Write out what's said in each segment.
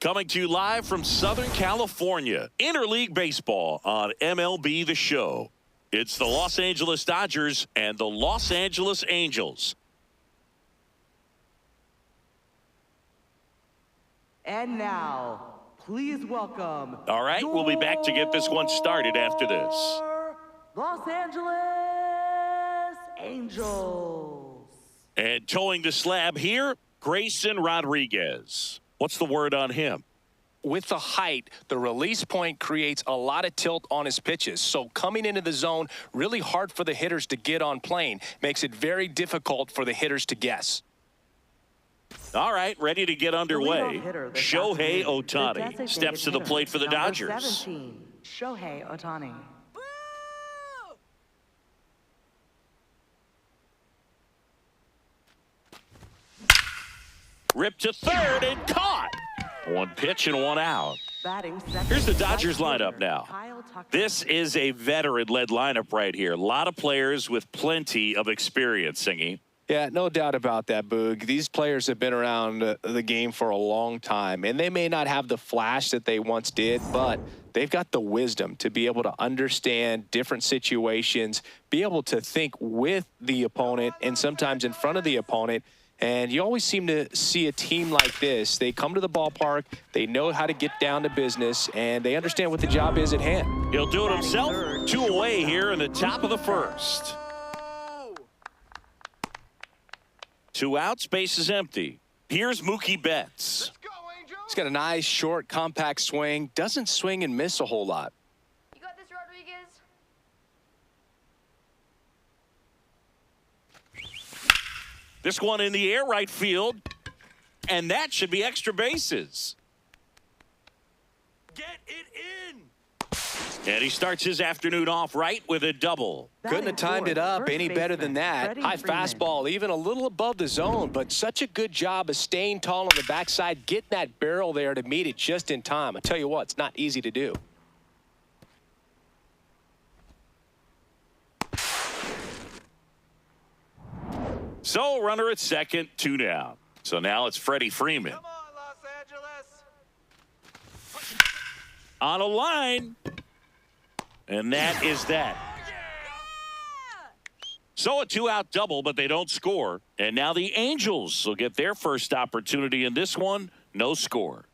Coming to you live from Southern California, Interleague Baseball on MLB The Show. It's the Los Angeles Dodgers and the Los Angeles Angels. And now, please welcome. All right, we'll be back to get this one started after this. Los Angeles Angels. And towing the slab here, Grayson Rodriguez. What's the word on him? With the height, the release point creates a lot of tilt on his pitches. So coming into the zone, really hard for the hitters to get on plane. Makes it very difficult for the hitters to guess. All right, ready to get underway. Shohei Ohtani steps to the plate for the Dodgers. 17, Shohei Ohtani. Ripped to third and caught. One pitch and one out. Here's the Dodgers lineup now. This is a veteran-led lineup right here. A lot of players with plenty of experience, Singy. Yeah, no doubt about that, Boog. These players have been around the game for a long time, and they may not have the flash that they once did, but they've got the wisdom to be able to understand different situations, be able to think with the opponent and sometimes in front of the opponent. And you always seem to see a team like this. They come to the ballpark, they know how to get down to business, and they understand what the job is at hand. He'll do it himself. 2 away here in the top of the first. 2 outs, base is empty. Here's Mookie Betts. He's got a nice, short, compact swing. Doesn't swing and miss a whole lot. You got this, Rodriguez? This one in the air, right field. And that should be extra bases. Get it in. And he starts his afternoon off right with a double. Couldn't have timed it up any better than that. High fastball, even a little above the zone, but such a good job of staying tall on the backside, getting that barrel there to meet it just in time. I tell you what, it's not easy to do. So, runner at second, 2 down. So now it's Freddie Freeman. Come on, Los Angeles. On a line. And that is that. So a 2-out double, but they don't score. And now the Angels will get their first opportunity in this one. No score.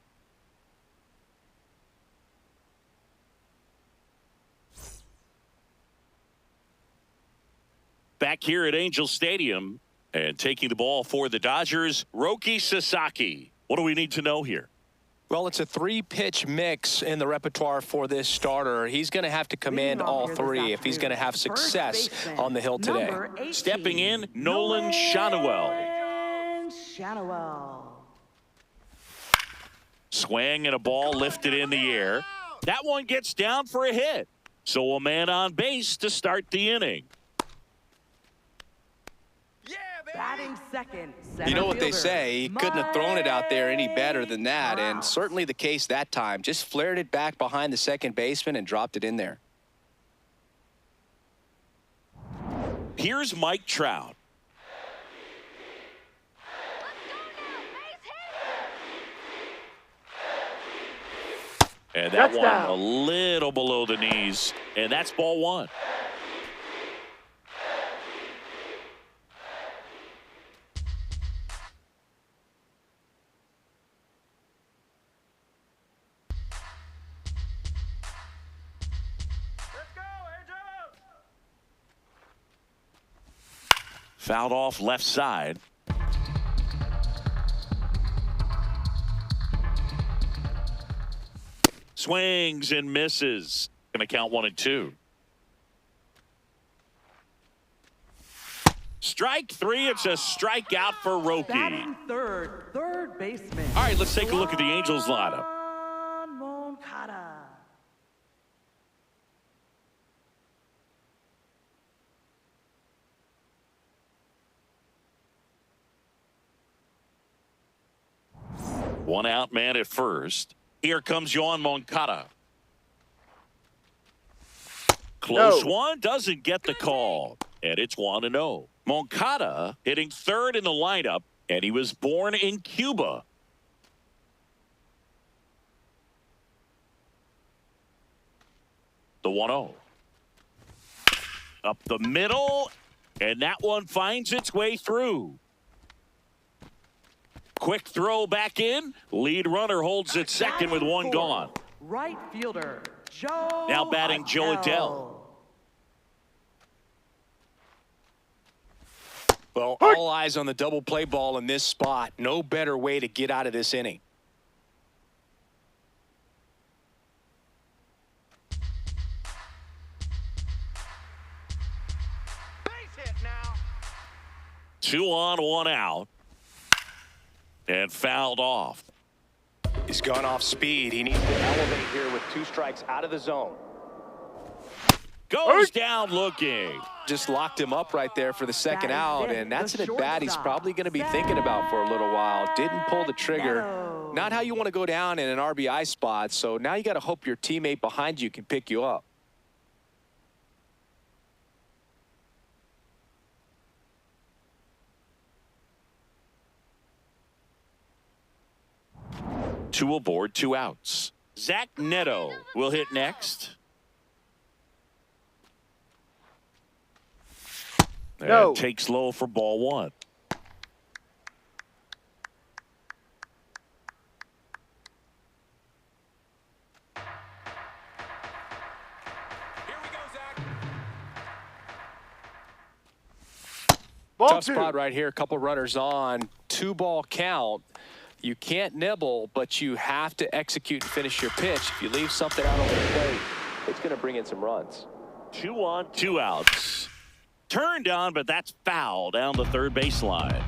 Back here at Angel Stadium and taking the ball for the Dodgers, Roki Sasaki. What do we need to know here? Well, it's a 3-pitch mix in the repertoire for this starter. He's going to have to command all 3 if he's going to have success on the hill today. Stepping in, Nolan Schanuel. Swing and a ball lifted in the air. That one gets down for a hit. So a man on base to start the inning. Batting second. You know what they say, he couldn't have thrown it out there any better than that, and certainly the case that time. Just flared it back behind the second baseman and dropped it in there. Here's Mike Trout. And that one a little below the knees, and that's ball 1. Fouled off left side. Swings and misses. Going to count 1 and 2. Strike 3. It's a strikeout for Roki. Batting third baseman. All right, let's take a look at the Angels lineup. Moncada. One out man at first. Here comes Yoan Moncada. Close one, doesn't get the call. And it's 1-0. Moncada hitting third in the lineup, and he was born in Cuba. The 1-0. Up the middle, and that one finds its way through. Quick throw back in. Lead runner holds it second with one gone. Right fielder, Joe. Now batting Joe Adele. Well, all eyes on the double play ball in this spot. No better way to get out of this inning. Base hit now. 2 on, 1 out. And fouled off. He's gone off speed. He needs to elevate here with 2 strikes out of the zone. Goes down looking. Just locked him up right there for the second out, and that's an at-bat he's shortstop, probably going to be thinking about for a little while. Didn't pull the trigger. Neto. Not how you want to go down in an RBI spot, so now you got to hope your teammate behind you can pick you up. Two aboard, 2 outs. Zach Neto will hit next. No. And takes low for ball 1. Here we go, Zach. Tough spot right here. A couple runners on. 2-ball count. You can't nibble, but you have to execute and finish your pitch. If you leave something out on the plate, it's going to bring in some runs. 2 on, 2 outs. Turned on, but that's foul down the third baseline.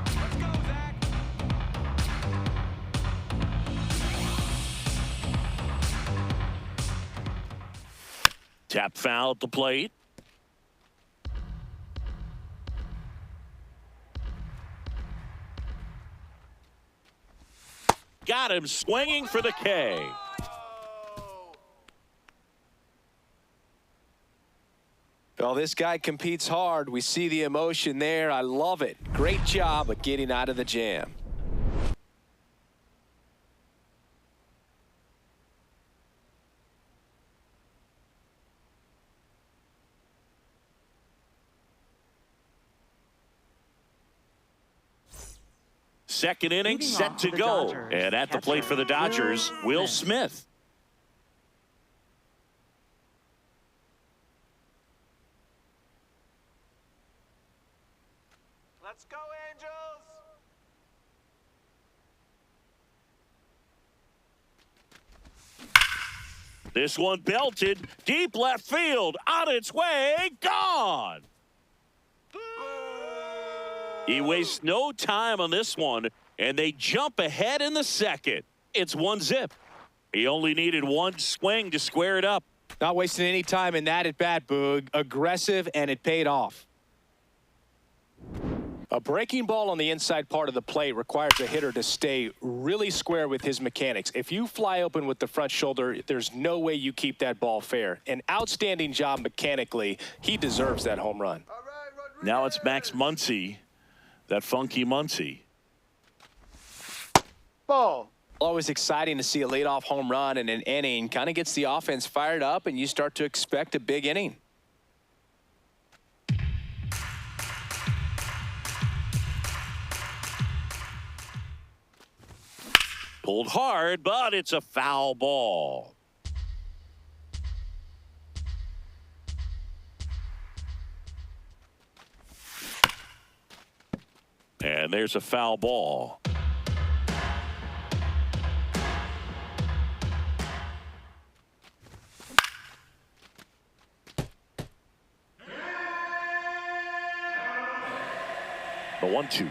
Let's go, Zach. Tap foul at the plate. Got him swinging for the K. Well, this guy competes hard. We see the emotion there. I love it. Great job of getting out of the jam. Second inning Leading set off to for the go. Dodgers, And at the plate for the Dodgers, Will Smith. Let's go, Angels. This one belted deep left field, on its way, gone. He wastes no time on this one, and they jump ahead in the second. It's 1-0. He only needed one swing to square it up. Not wasting any time in that at-bat, Boog. Aggressive, and it paid off. A breaking ball on the inside part of the plate requires a hitter to stay really square with his mechanics. If you fly open with the front shoulder, there's no way you keep that ball fair. An outstanding job mechanically. He deserves that home run. Now it's Max Muncy, that funky Muncy. Ball. Always exciting to see a leadoff home run in an inning. Kind of gets the offense fired up, and you start to expect a big inning. Pulled hard, but it's a foul ball. And there's a foul ball. The 1-2.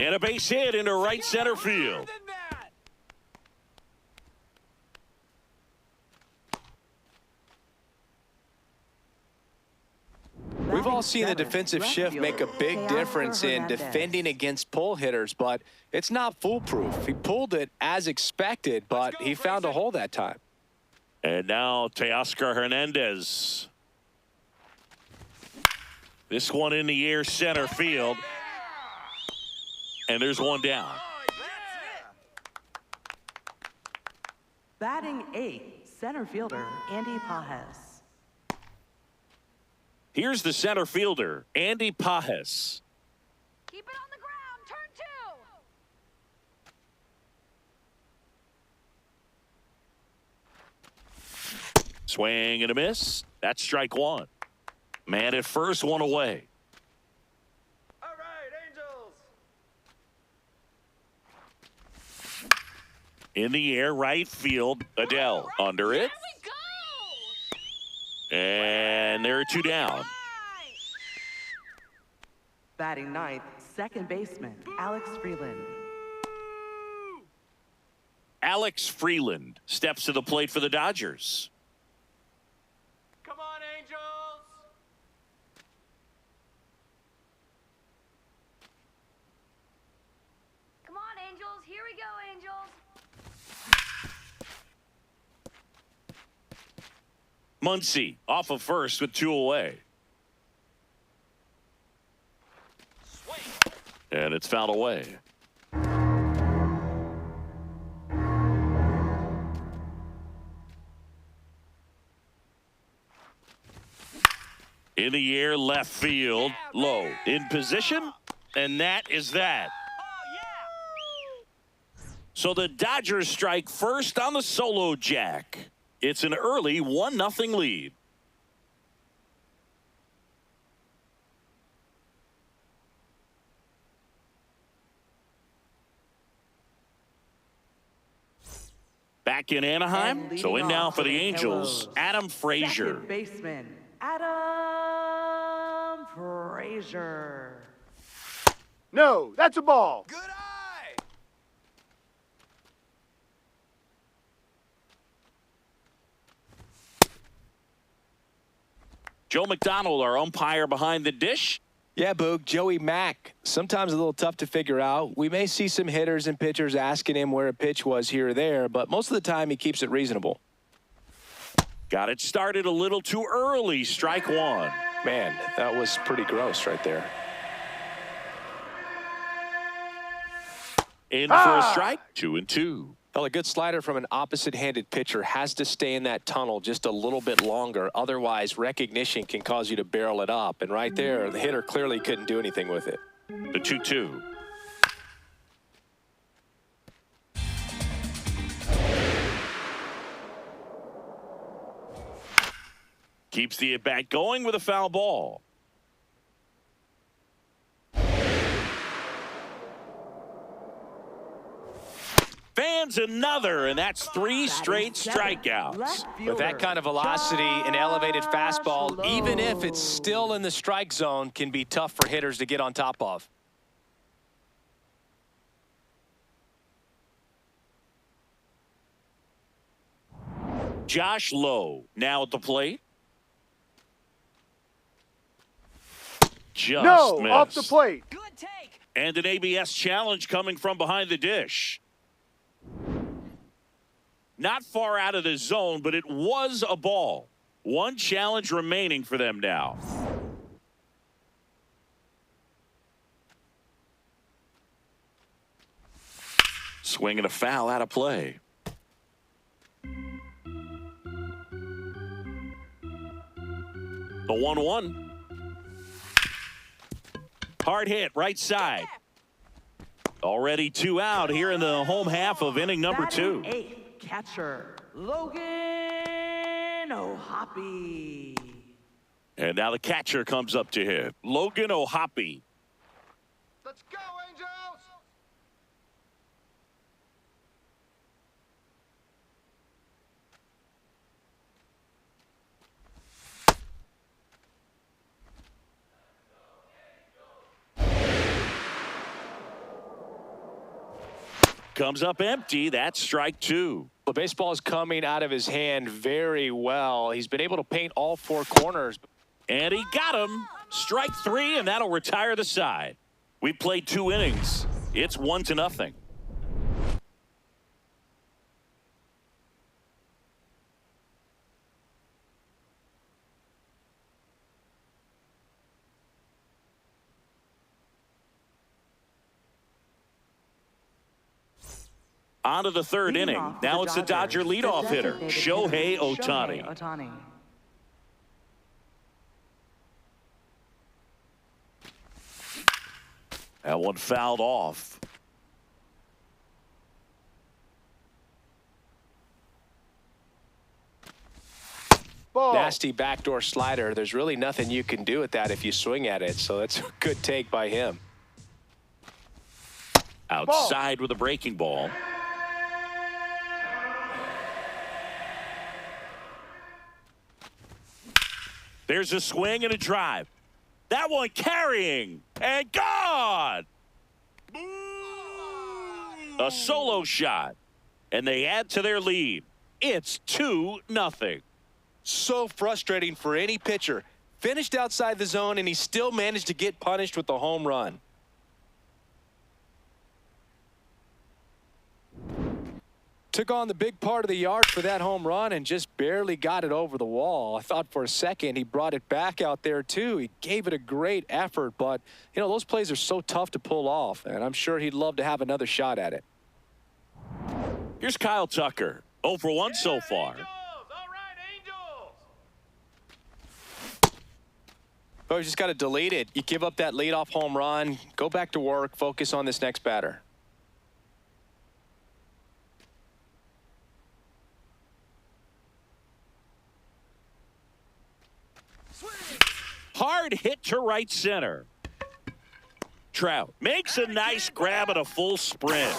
And a base hit into right center field. We've all seen the defensive shift make a big difference in defending against pull hitters, but it's not foolproof. He pulled it as expected, but he found a hole that time. And now Teoscar Hernandez. This one in the air center field. And there's one down. Batting 8, center fielder Andy Pajes. Here's the center fielder, Andy Pajes. Keep it on the ground. Turn 2. Swing and a miss. That's strike one. Man at first, one away. All right, Angels. In the air, right field. Adele under it. There we go. And there are two down. Batting 9th, second baseman Alex Freeland. Alex Freeland steps to the plate for the Dodgers. Come on, Angels. Come on, Angels. Here we go, Angels. Muncy off of first with two away. Swing. And it's fouled away. In the air, left field, low. In position, and that is that. Oh, yeah. So the Dodgers strike first on the solo jack. It's an early 1-0 lead. Back in Anaheim, And so in leading now off for the for the Angels, Hellos. Adam Frazier. Second baseman Adam Frazier. No, that's a ball. Good eye. Joe McDonald, our umpire behind the dish. Yeah, Boog, Joey Mack, sometimes a little tough to figure out. We may see some hitters and pitchers asking him where a pitch was here or there, but most of the time he keeps it reasonable. Got it started a little too early. Strike one. Man, that was pretty gross right there. In for a strike, 2-2. Well, a good slider from an opposite-handed pitcher has to stay in that tunnel just a little bit longer. Otherwise, recognition can cause you to barrel it up. And right there, the hitter clearly couldn't do anything with it. The 2-2. Keeps the at-bat going with a foul ball. Fans another, and that's three straight strikeouts. With that kind of velocity, an elevated fastball, even if it's still in the strike zone, can be tough for hitters to get on top of. Josh Lowe now at the plate. Just No, missed. off the plate. Good take. And an ABS challenge coming from behind the dish. Not far out of the zone, but it was a ball. One challenge remaining for them now. Swing and a foul out of play. The 1-1. Hard hit, right side. Already two out here in the home half of inning number two. Batting 8th, catcher Logan O'Hoppe. And now the catcher comes up to hit. Logan O'Hoppe. Let's go, Angels. Comes up empty. That's strike two. The baseball is coming out of his hand very well. He's been able to paint all four corners. And he got him. Strike three, and that'll retire the side. We played 2 innings. It's 1-0. On to the third Leading inning. off Now the it's the Dodger Dodgers, leadoff the hitter, designated Shohei hitter, Ohtani. Shohei Ohtani. That one fouled off. Ball. Nasty backdoor slider. There's really nothing you can do with that if you swing at it, so that's a good take by him. Outside with a breaking ball. There's a swing and a drive. That one carrying and gone. A solo shot, and they add to their lead. It's 2-0. So frustrating for any pitcher. Finished outside the zone, and he still managed to get punished with the home run. Took on the big part of the yard for that home run and just barely got it over the wall. I thought for a second he brought it back out there too. He gave it a great effort, but you know, those plays are so tough to pull off, and I'm sure he'd love to have another shot at it. Here's Kyle Tucker. 0 for 1 so far. Oh, you just got to delete it. You give up that leadoff home run, go back to work, focus on this next batter. Hard hit to right center. Trout makes a nice grab at a full sprint.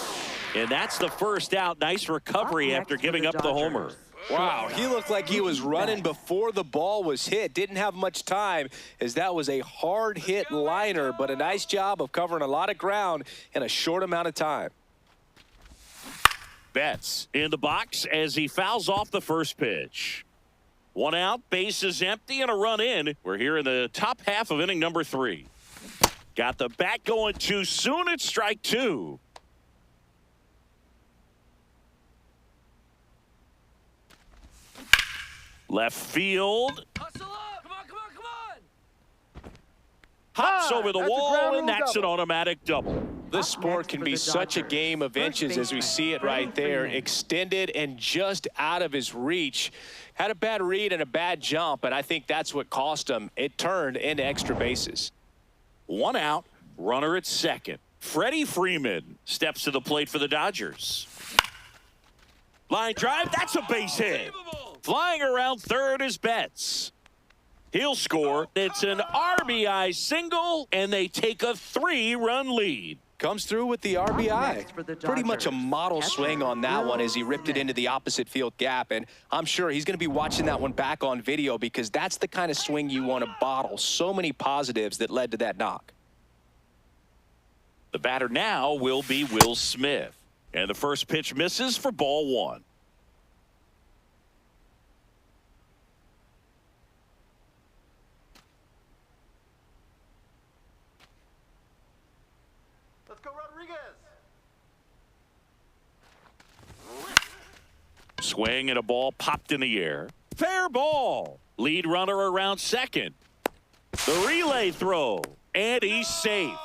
And that's the first out. Nice recovery after giving up the homer. Wow, he looked like he was running before the ball was hit. Didn't have much time as that was a hard hit liner, but a nice job of covering a lot of ground in a short amount of time. Betts in the box as he fouls off the first pitch. 1 out, base is empty, and a run in. We're here in the top half of inning number 3. Got the bat going too soon. It's strike 2. Left field. Hustle up! Come on, come on, come on! Hops over the That's a wall, ground and rule that's an double. automatic double. This sport next can for be the such a Dodgers, game of first inches as we baseman, see it right Freddie there. Freeman. Extended and just out of his reach. Had a bad read and a bad jump, and I think that's what cost him. It turned into extra bases. 1 out, runner at second. Freddie Freeman steps to the plate for the Dodgers. Line drive, that's a base hit. Flying around third is Betts. He'll score. It's an RBI single, and they take a 3-run lead. Comes through with the RBI. next for the Pretty much a Dodgers, model catcher swing on that one as he ripped it Smith. into the opposite field gap. And I'm sure he's going to be watching that one back on video because that's the kind of swing you want to bottle. So many positives that led to that knock. The batter now will be Will Smith. And the first pitch misses for ball 1. Let's go, Rodriguez. Swing and a ball popped in the air. Fair ball. Lead runner around second. The relay throw. And he's safe.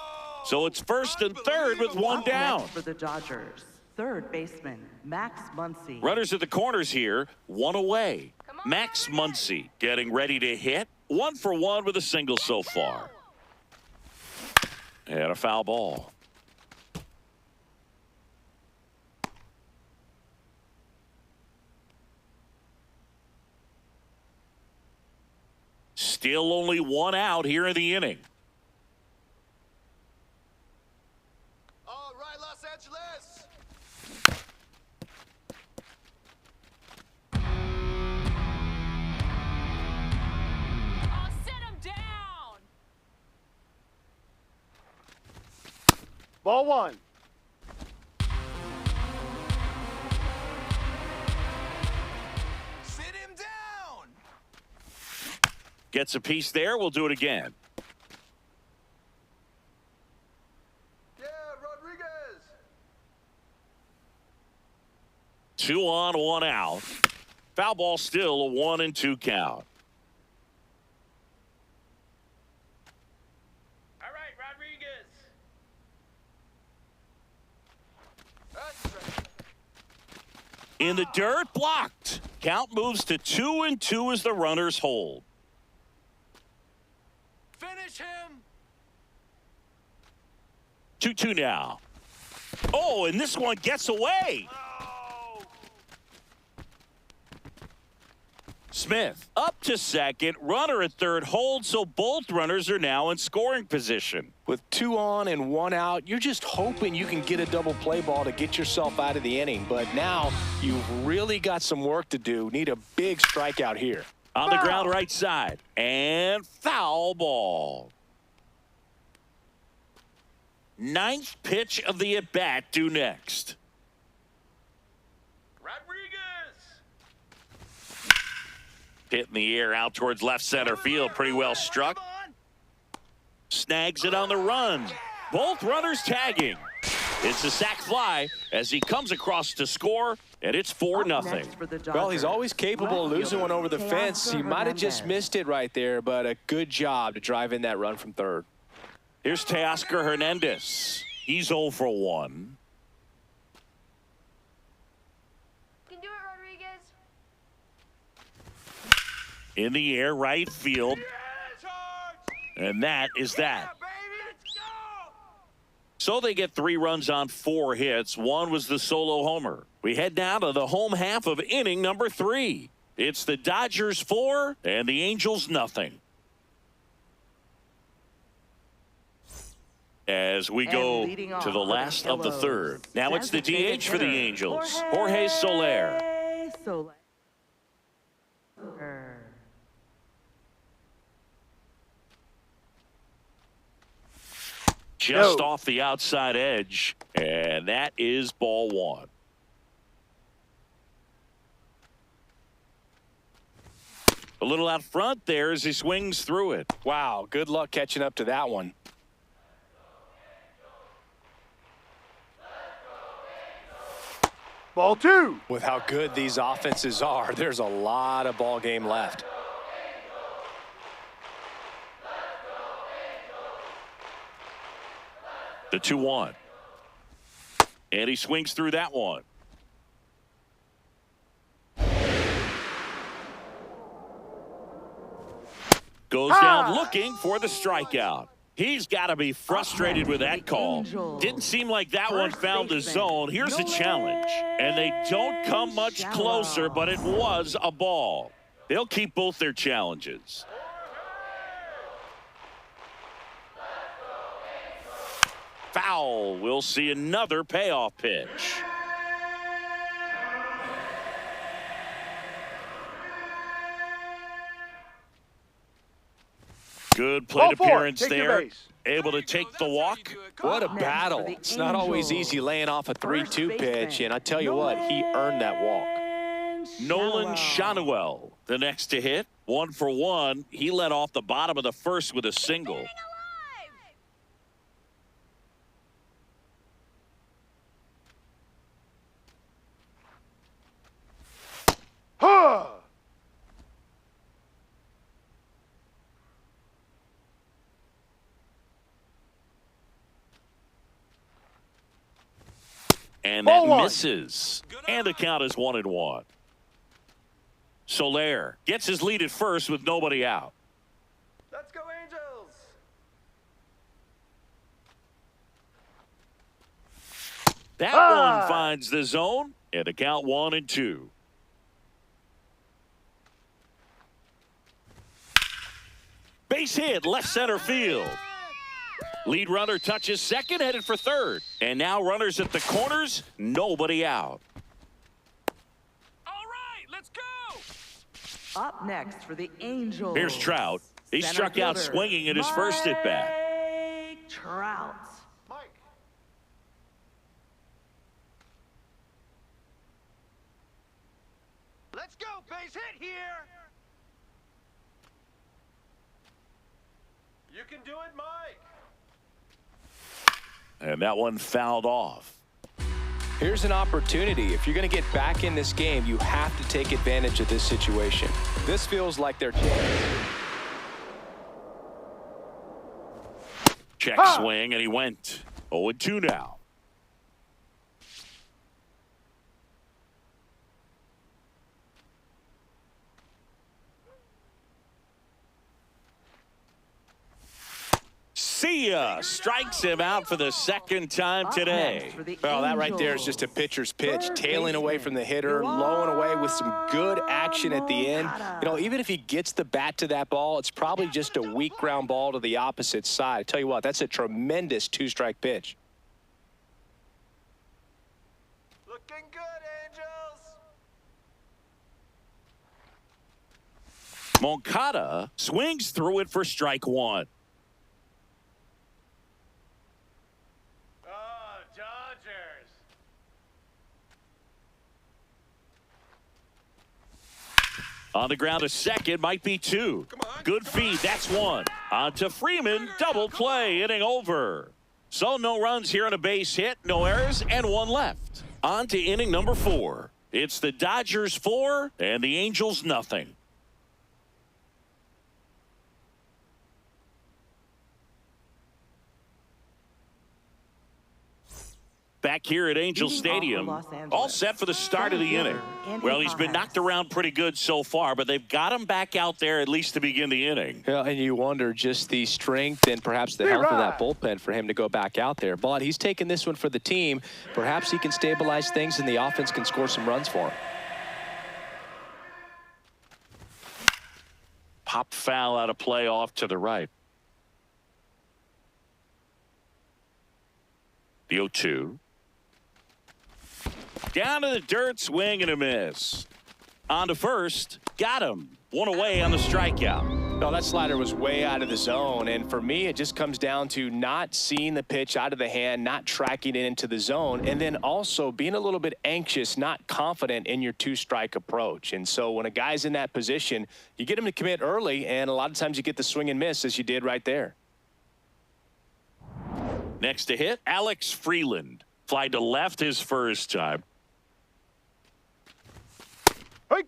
So it's first and third with 1 down. Next for the Dodgers, third baseman, Max Muncy. Runners at the corners here, 1 away. Max Muncy getting ready to hit. 1 for 1 with a single so far. And a foul ball. Still only 1 out here in the inning. All right, Los Angeles. Oh, sit him down! Ball 1. Sit him down! Gets a piece there. We'll do it again. Yeah, Rodriguez. 2 on, 1 out. Foul ball still a 1-2 count. All right, Rodriguez. That's right. In the dirt, blocked. Count moves to 2-2 as the runners hold. Finish him. 2-2 now. Oh, and this one gets away. Smith up to second, runner at third hold, so both runners are now in scoring position. With 2 on and 1 out, you're just hoping you can get a double play ball to get yourself out of the inning. But now you've really got some work to do. Need a big strikeout here. On the ground right side, and foul ball. 9th pitch of the at-bat due next. Hit in the air out towards left center field. Pretty well struck. Snags it on the run. Both runners tagging. It's a sac fly as he comes across to score, and it's 4-0. Well, he's always capable of losing one over the fence. He might have just missed it right there, but a good job to drive in that run from third. Here's Teoscar Hernandez. He's 0 for 1. Can do it, Rodriguez. In the air, right field. And that is that. So they get 3 runs on 4 hits. 1 was the solo homer. We head now to the home half of inning number 3. It's the Dodgers 4 and the Angels nothing. As we go to the last of the third. Now it's the DH for the Angels, Jorge Soler. Just off the outside edge, and that is ball 1. A little out front there as he swings through it. Wow, good luck catching up to that one. Ball 2. With how good these offenses are, there's a lot of ball game left. The 2-1. And he swings through that one. Goes down looking for the strikeout. He's got to be frustrated with that call. Didn't seem like that one found the zone. Here's a challenge. And they don't come much closer, but it was a ball. They'll keep both their challenges. Foul. We'll see another payoff pitch. Good plate appearance there. Able to take the walk. What a battle. It's not always easy laying off a 3-2 pitch, and I tell you what, he earned that walk. Nolan Shanuel, the next to hit. 1 for 1. He led off the bottom of the first with a single. Huh! And that misses. And the count is 1-1. Soler gets his lead at first with nobody out. Let's go, Angels. That one finds the zone, and the count 1-2. Base hit, left center field. Lead runner touches second, headed for third. And now runners at the corners, nobody out. All right, let's go. Up next for the Angels. Here's Trout. He struck out swinging in his first at-bat. Trout. Mike. Let's go, base hit here. You can do it, Mike. And that one fouled off. Here's an opportunity. If you're going to get back in this game, you have to take advantage of this situation. This feels like their chance. Check swing, and he went 0-2 now. See ya. Strikes him out for the second time today. Well, that right there is just a pitcher's pitch, tailing away from the hitter, lowing away with some good action at the end. You know, even if he gets the bat to that ball, it's probably just a weak ground ball to the opposite side. I tell you what, that's a tremendous two-strike pitch. Looking good, Angels. Moncada swings through it for strike one. Oh, Dodgers. On the ground to second, might be two. Good feed, that's one. On to Freeman, double play, inning over. So no runs here on a base hit, no errors, and one left. On to inning number 4. It's the Dodgers 4 and the Angels nothing. Back here at Angel Stadium, all set for the start of the inning. Well, he's been knocked around pretty good so far, but they've got him back out there at least to begin the inning. Yeah, and you wonder just the strength and perhaps the health of that bullpen for him to go back out there. But he's taking this one for the team. Perhaps he can stabilize things and the offense can score some runs for him. Pop foul out of play off to the right. The 0-2. Down to the dirt, swing and a miss. On to first, got him. One away on the strikeout. No, that slider was way out of the zone, and for me, it just comes down to not seeing the pitch out of the hand, not tracking it into the zone, and then also being a little bit anxious, not confident in your two-strike approach. And so when a guy's in that position, you get him to commit early, and a lot of times you get the swing and miss, as you did right there. Next to hit, Alex Freeland. Fly to left his first time. Hey.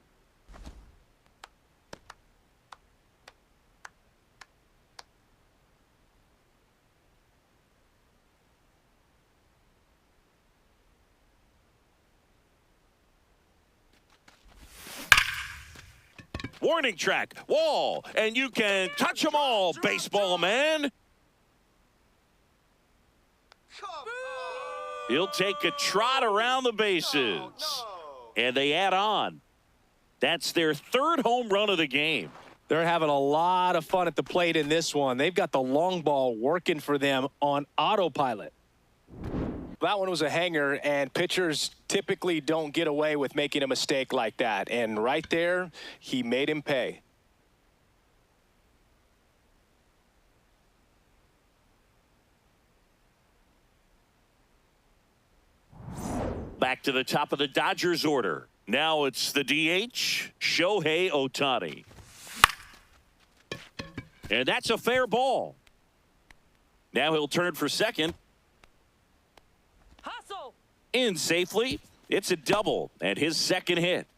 Warning track, wall, and you can touch them all, baseball man. He'll take a trot around the bases. And they add on. That's their third home run of the game. They're having a lot of fun at the plate in this one. They've got the long ball working for them on autopilot. That one was a hanger, and pitchers typically don't get away with making a mistake like that. And right there, he made him pay. Back to the top of the Dodgers order. Now it's the DH, Shohei Ohtani. And that's a fair ball. Now he'll turn for second. Hustle. In safely. It's a double and his second hit.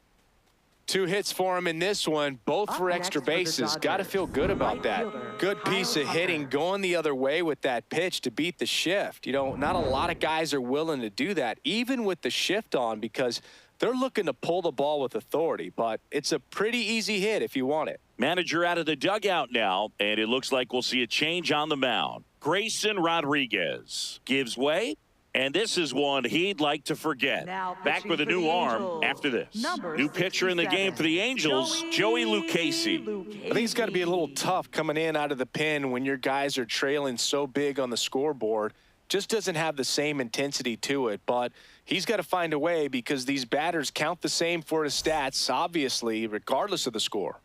2 hits for him in this one, both for extra bases. Got to feel good about that. Good piece of hitting, going the other way with that pitch to beat the shift. You know, not a lot of guys are willing to do that, even with the shift on, because they're looking to pull the ball with authority. But it's a pretty easy hit if you want it. Manager out of the dugout now, and it looks like we'll see a change on the mound. Grayson Rodriguez gives way. And this is one he'd like to forget. Back with a new arm after this. New pitcher in the game for the Angels, Joey Lucchesi. I think it's got to be a little tough coming in out of the pen when your guys are trailing so big on the scoreboard. Just doesn't have the same intensity to it, but he's got to find a way because these batters count the same for his stats, obviously, regardless of the score.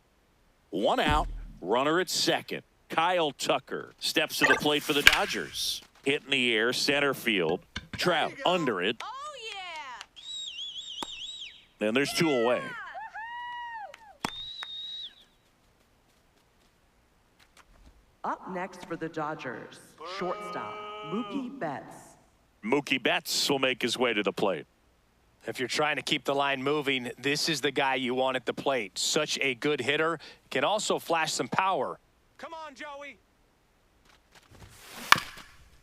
1 out, runner at second. Kyle Tucker steps to the plate for the Dodgers. Hit in the air, center field. Trout under it. Oh, yeah. And there's 2 away. Up next for the Dodgers, shortstop, Mookie Betts. Mookie Betts will make his way to the plate. If you're trying to keep the line moving, this is the guy you want at the plate. Such a good hitter. Can also flash some power. Come on, Joey.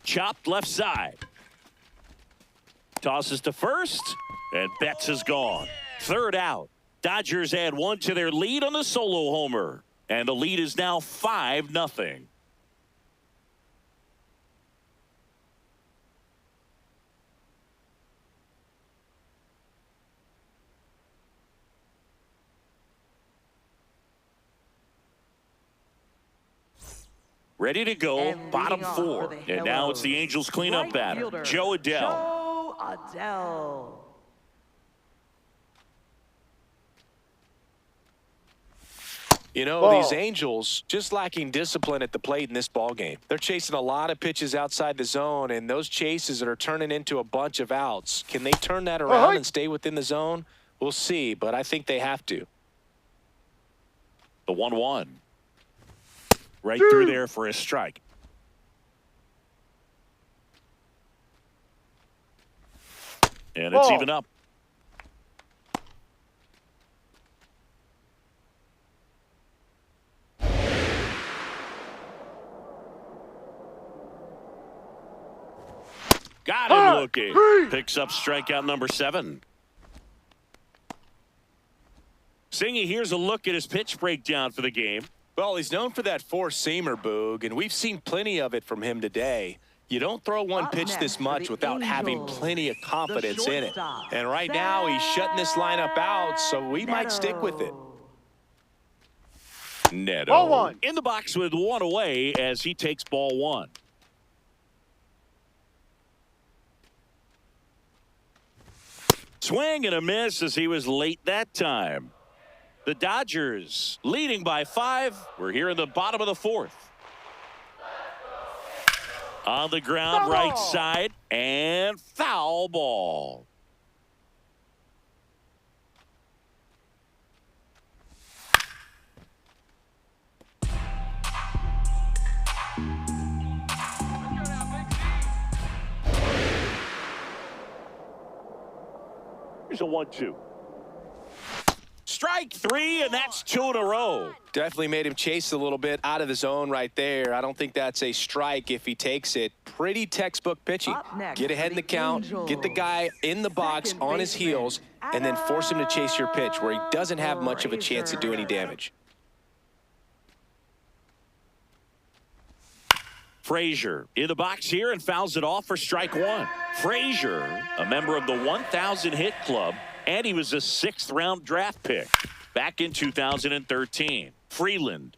Chopped left side. Tosses to first, and Betts is gone. Third out. Dodgers add 1 to their lead on the solo homer. And the lead is now 5-0. Ready to go, And bottom leading off 4. for the And now it's the Hellos, Angels cleanup right batter, fielder, Joe Adell. Joe Adell. You know, Ball. these Angels just lacking discipline at the plate in this ball game. They're chasing a lot of pitches outside the zone, and those chases that are turning into a bunch of outs. Can they turn that around and stay within the zone? We'll see, but I think they have to. The 1-1. Right through there for a strike. And it's Ball. even up. Got him looking. Picks up strikeout number 7. Singy, here's a look at his pitch breakdown for the game. Well, he's known for that four-seamer, Boog, and we've seen plenty of it from him today. You don't throw one Up pitch next this for much the without having Angels, plenty of confidence in it. shortstop, And right now, he's shutting this lineup out, so we might stick with it. Neto Ball 1. in the box with 1 away as he takes ball 1. Swing and a miss as he was late that time. The Dodgers leading by 5. We're here in the bottom of the 4th. On the ground, Foul right ball. side, and foul ball. Here's a 1-2. Strike 3, and that's 2 in a row. Definitely made him chase a little bit out of the zone right there. I don't think that's a strike if he takes it. Pretty textbook pitching. Up next Get ahead for in the the count, get the Angels, guy in the box second on his baseman, heels, and then force him to chase your pitch where he doesn't have much of a chance to do any Grayson. damage. Frazier in the box here and fouls it off for strike 1. Frazier, a member of the 1,000 hit club, and he was a 6th-round draft pick back in 2013. Freeland.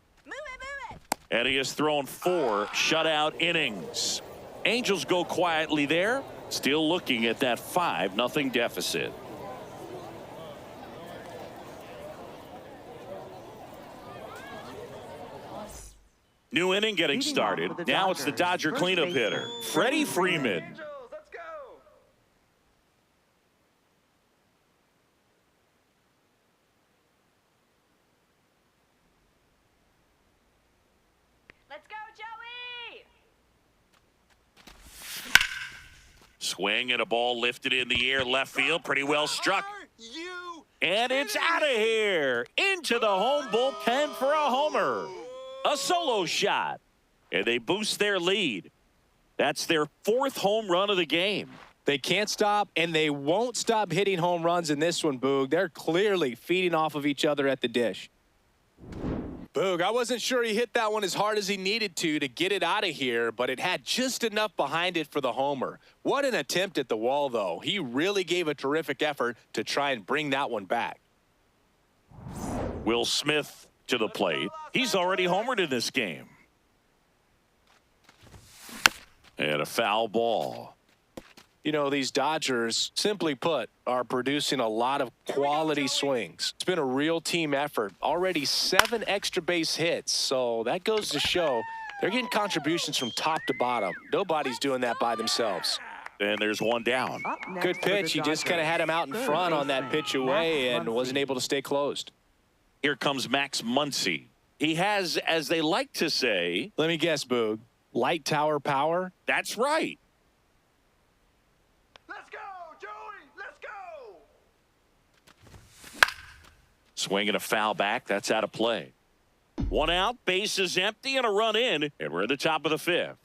And he has thrown 4 shutout innings. Angels go quietly there, still looking at that 5-0 deficit. New inning getting Leading off started. for the Now it's the Dodgers, Dodger first cleanup baseman, hitter, Freddie Freeman. Angels, let's go. Let's go, Joey! Swing and a ball lifted in the air, left field, pretty well struck. Are you And it's out of here, into the home bullpen for a homer. A solo shot, and they boost their lead. That's their 4th home run of the game. They can't stop, and they won't stop hitting home runs in this one, Boog. They're clearly feeding off of each other at the dish. Boog, I wasn't sure he hit that one as hard as he needed to get it out of here, but it had just enough behind it for the homer. What an attempt at the wall, though. He really gave a terrific effort to try and bring that one back. Will Smith to the plate. He's already homered in this game. And a foul ball. You know, these Dodgers, simply put, are producing a lot of quality swings. It's been a real team effort. Already 7 extra base hits, so that goes to show they're getting contributions from top to bottom. Nobody's doing that by themselves. And there's one down. Up next Good for the pitch. He just kind of had him out in Dodgers, front third on that baseman, pitch away Max and wasn't Muncy. able to stay closed. Here comes Max Muncy. He has, as they like to say, Let me guess, Boog. Light tower power? that's right. Let's go, Joey. Let's go. Swinging a foul back. That's out of play. 1 out, base is empty, and a run in, and we're at the top of the 5th.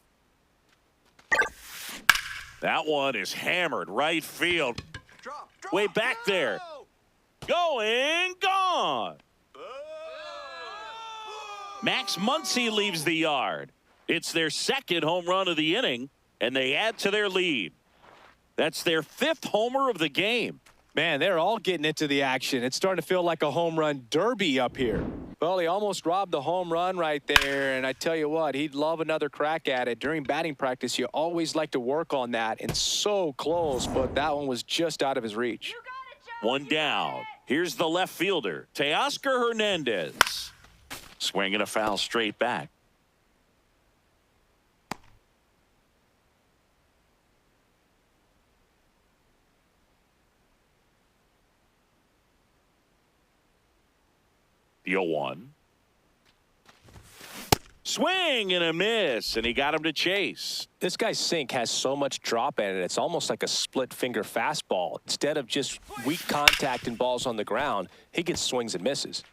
That one is hammered right field. Drop. Way back there. Going, gone. Max Muncy leaves the yard. It's their 2nd home run of the inning, and they add to their lead. That's their 5th homer of the game. Man, they're all getting into the action. It's starting to feel like a home run derby up here. Well, he almost robbed the home run right there, and I tell you what, he'd love another crack at it. During batting practice, you always like to work on that, and so close, but that one was just out of his reach. One down. Here's the left fielder, Teoscar Hernandez. Swinging a foul straight back. The 0-1. Swing and a miss, and he got him to chase. This guy's sink has so much drop in it, it's almost like a split-finger fastball. Instead of just weak contact and balls on the ground, he gets swings and misses.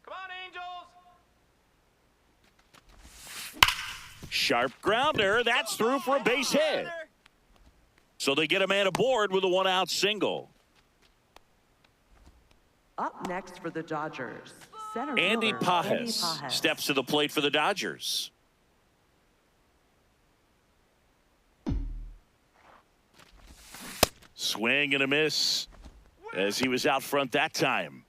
Come on, Angels. Sharp grounder. That's through for a base hit. So they get a man aboard with a one-out single. Up next for the Dodgers, center Andy fielder, Pages steps to the plate for the Dodgers. Swing and a miss as he was out front that time.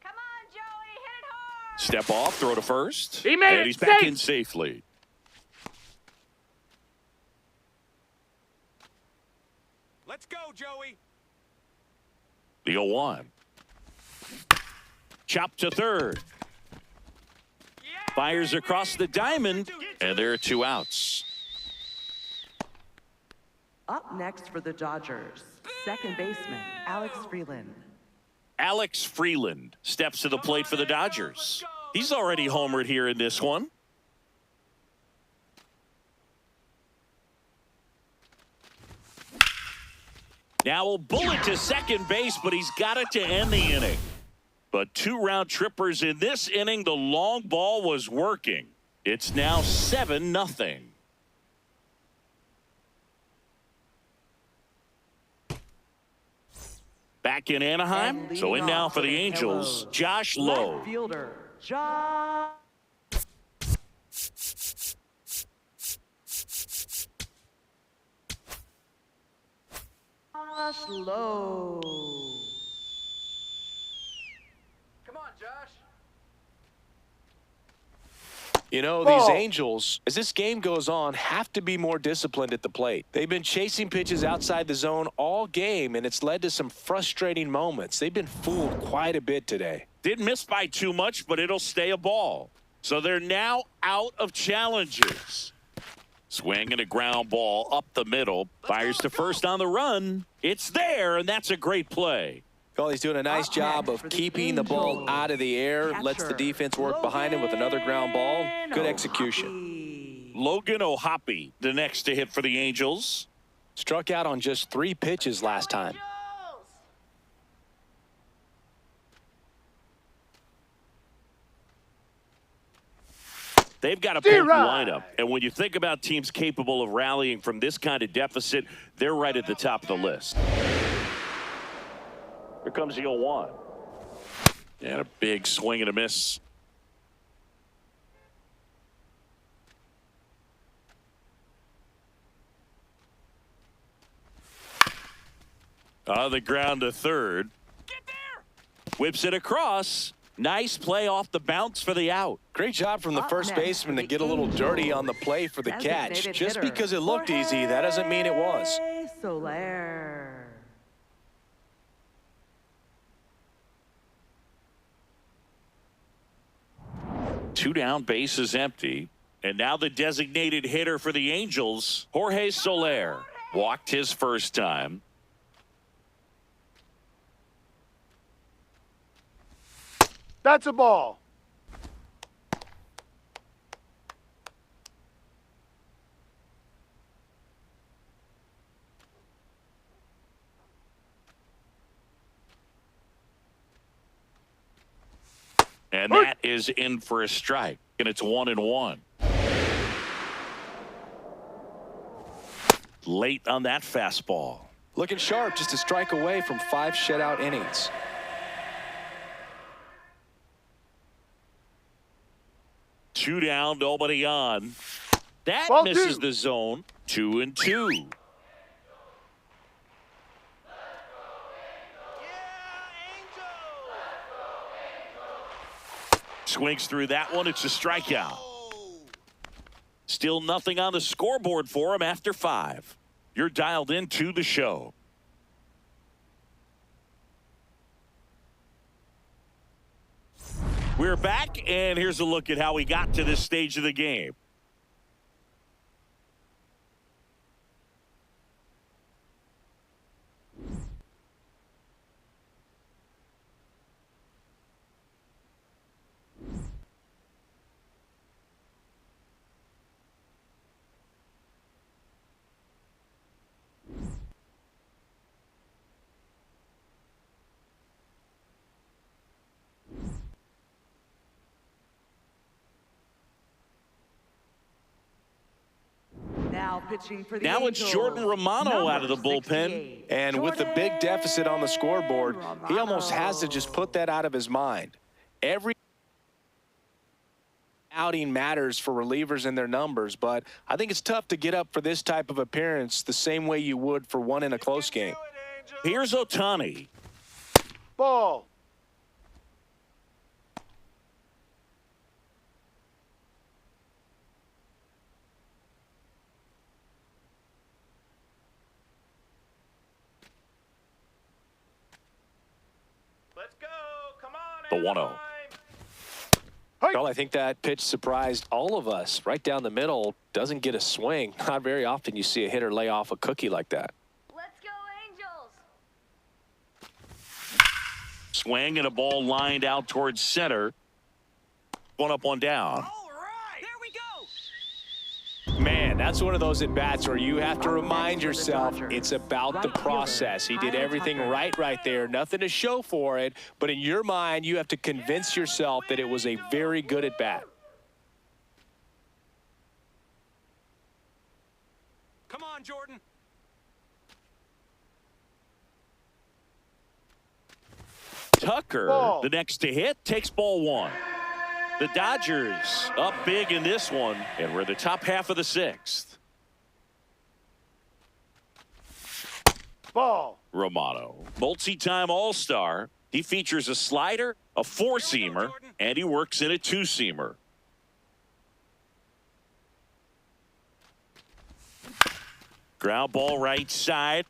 Come on, Joey, hit it hard. Step off, throw to first. He made and it he's back safe. in safely. Let's go, Joey. The 0-1. Chop to third. Fires across the diamond, and there are two outs. Up next for the Dodgers, second baseman, Alex Freeland. Alex Freeland steps to the plate for the Dodgers. He's already homered here in this one. Now a bullet to second base, but he's got it to end the inning. But two round trippers in this inning. The long ball was working. It's now 7-0. Back in Anaheim, And so in leading now off for the the Angels, Halos, Josh Lowe. Left fielder, Josh Lowe. Come on, Josh. You know, Ball. these Angels, as this game goes on, have to be more disciplined at the plate. They've been chasing pitches outside the zone all game, and it's led to some frustrating moments. They've been fooled quite a bit today. Didn't miss by too much, but it'll stay a ball. So they're now out of challenges. Swing and a ground ball up the middle. Fires to first on the run. It's there, and that's a great play. Well, he's doing a nice Up job next of for the keeping the ball Angels, out of the air, lets the catcher, defense work behind him with another ground ball. Good Logan execution. O'Hoppe. Logan O'Hoppe, the next to hit for the Angels. Struck out on just 3 pitches last time. They've got a potent D-Rod. lineup. And when you think about teams capable of rallying from this kind of deficit, they're right at the top of the list. Here comes the 0-1. And a big swing and a miss. On the ground to third. Get there. Whips it across. Nice play off the bounce for the out. Great job from the Up first next baseman for to the get a little dirty on the Angels, play for the catch. designated Just hitter, because it looked easy, that doesn't mean it was. Jorge Soler. Two down, bases empty. And now the designated hitter for the Angels, Jorge Soler. Walked his first time. That's a ball. And that is in for a strike. And it's 1-1. Late on that fastball. Looking sharp, just a strike away from 5 shutout innings. Two down, nobody on. That Ball misses two. the zone. 2-2. Swings through that one. It's a strikeout. Still nothing on the scoreboard for him after 5. You're dialed into the show. We're back, and here's a look at how we got to this stage of the game. Now pitching for the Now it's Angels, Jordan Romano out of the number bullpen. 68. And with the big deficit on the scoreboard, he almost Romano. has to just put that out of his mind. Every outing matters for relievers and their numbers, but I think it's tough to get up for this type of appearance the same way you would for one in a close game. Here's Ohtani. Ball. Let's go. Come on. The 1-0. Anaheim. Well, I think that pitch surprised all of us. Right down the middle, doesn't get a swing. Not very often you see a hitter lay off a cookie like that. Let's go, Angels. Swing and a ball lined out towards center. One up, one down. All right. There we go. Man, that's one of those at-bats where you have to Up remind next for the yourself Dodgers, it's about the right fielder, process. He did Kyle everything Tucker. right there. Nothing to show for it. But in your mind, you have to convince yourself that it was a very good at-bat. Come on, Jordan. Tucker, Ball. the next to hit, takes ball 1. The Dodgers up big in this one, and we're in the top half of the 6th. Ball. Romano, multi-time All-Star. He features a slider, a four-seamer, and he works in a two-seamer. Ground ball right side.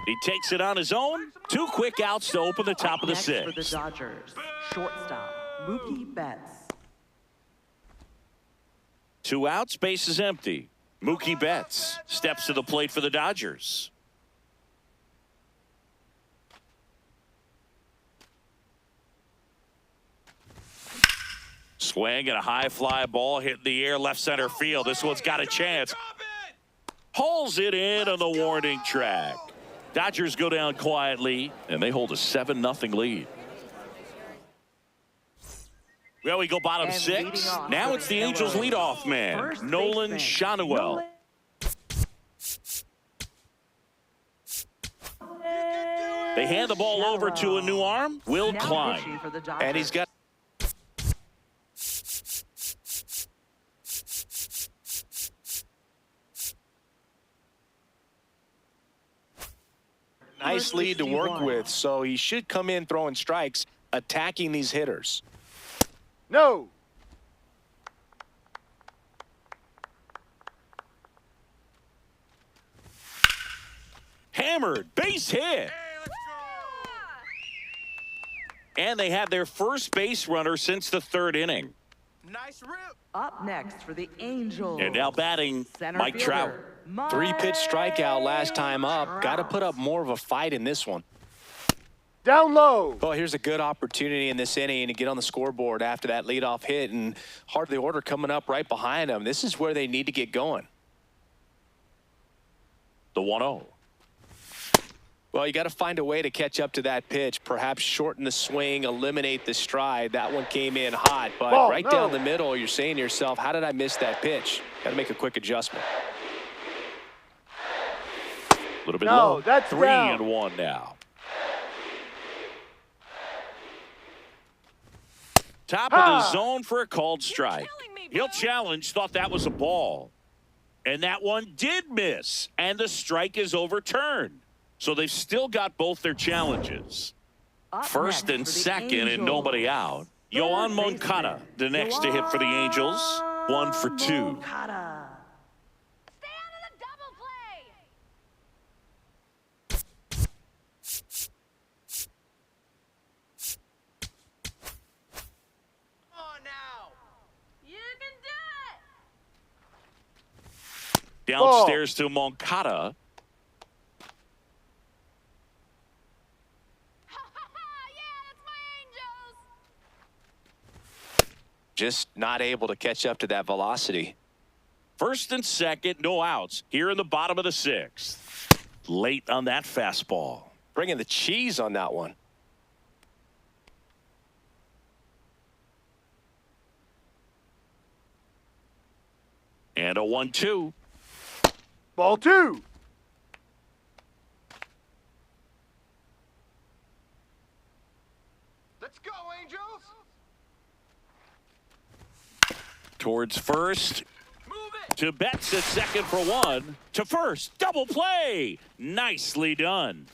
He takes it on his own. 2 quick outs to open the top of the Next for the 6th. Dodgers, shortstop, Mookie Betts. 2 outs, base is empty. Mookie Betts steps to the plate for the Dodgers. Swing and a high fly ball hitting the air left center field. This one's got a chance. Hauls it in on the warning track. Dodgers go down quietly, and they hold a 7-0 lead. Well, we go bottom And 6. leading off Now for it's the the Angels Yellows, leadoff man, first Nolan baseman, Shanuel. Nolan. They hand the ball over to a new arm, Will Now Klein. pitching for the Dodgers. And he's got nice lead to work 61. with, so he should come in throwing strikes, attacking these hitters. No. Hammered, base hit. Hey, let's go. And they had their first base runner since the 3rd inning. Nice rip. Up next for the Angels. And now batting, Center Mike Trout. fielder, Mike 3-pitch strikeout last time up. Got to put up more of a fight in this one. Down low. Well, here's a good opportunity in this inning to get on the scoreboard after that leadoff hit, and heart of the order coming up right behind them. This is where they need to get going. The 1-0. Well, you got to find a way to catch up to that pitch. Perhaps shorten the swing, eliminate the stride. That one came in hot, but Ball, right no. down the middle, you're saying to yourself, how did I miss that pitch? Got to make a quick adjustment. A little bit No, low. that's 3-1 now. Top of the zone for a called strike. He'll challenge, thought that was a ball. And that one did miss, and the strike is overturned. So they've still got both their challenges. First and second and nobody out. Yoan Moncada, the next to hit for the Angels. 1 for 2. Stay out of the double play. Come on now. You can do it. Downstairs to Moncada. Yeah, that's my Angels. Just not able to catch up to that velocity. First and second, no outs. Here in the bottom of the 6th. Late on that fastball. Bringing the cheese on that one. And a 1-2. Ball 2. Let's go, Angels. Towards first. Move it. To Betts at second for 1. To first. Double play. Nicely done.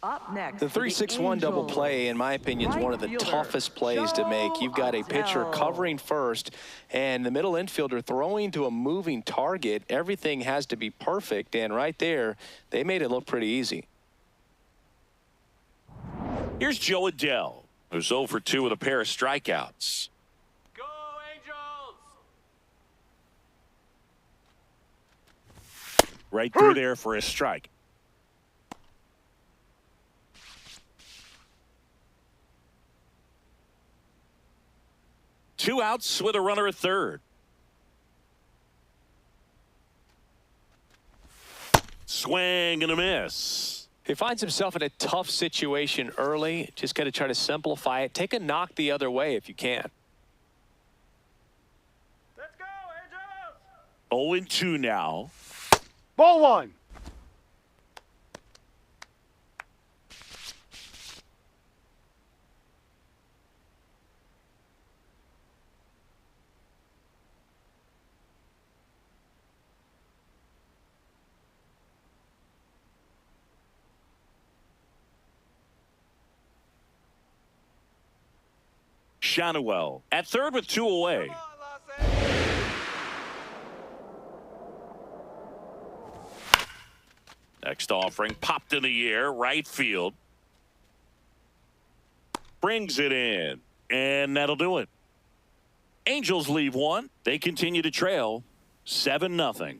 Up next. The for 3-6-1 double Angels, play, in my opinion, is one of the right fielder, toughest plays to make. You've got a pitcher Joe covering first, and the middle infielder throwing to a moving target. Everything has to be perfect, and right there, they made it look pretty easy. Here's Joe Adell, who's 0 for 2 with a pair of strikeouts. Go, Angels. Right through there for a strike. Two outs with a runner at third. Swing and a miss. He finds himself in a tough situation early. Just got to try to simplify it. Take a knock the other way if you can. Let's go, Angels. 0-2 now. Ball 1. Shanuel at third with 2 away. Come on, Los Angeles. Next offering popped in the air, right field. Brings it in, and that'll do it. Angels leave 1. They continue to trail 7-0.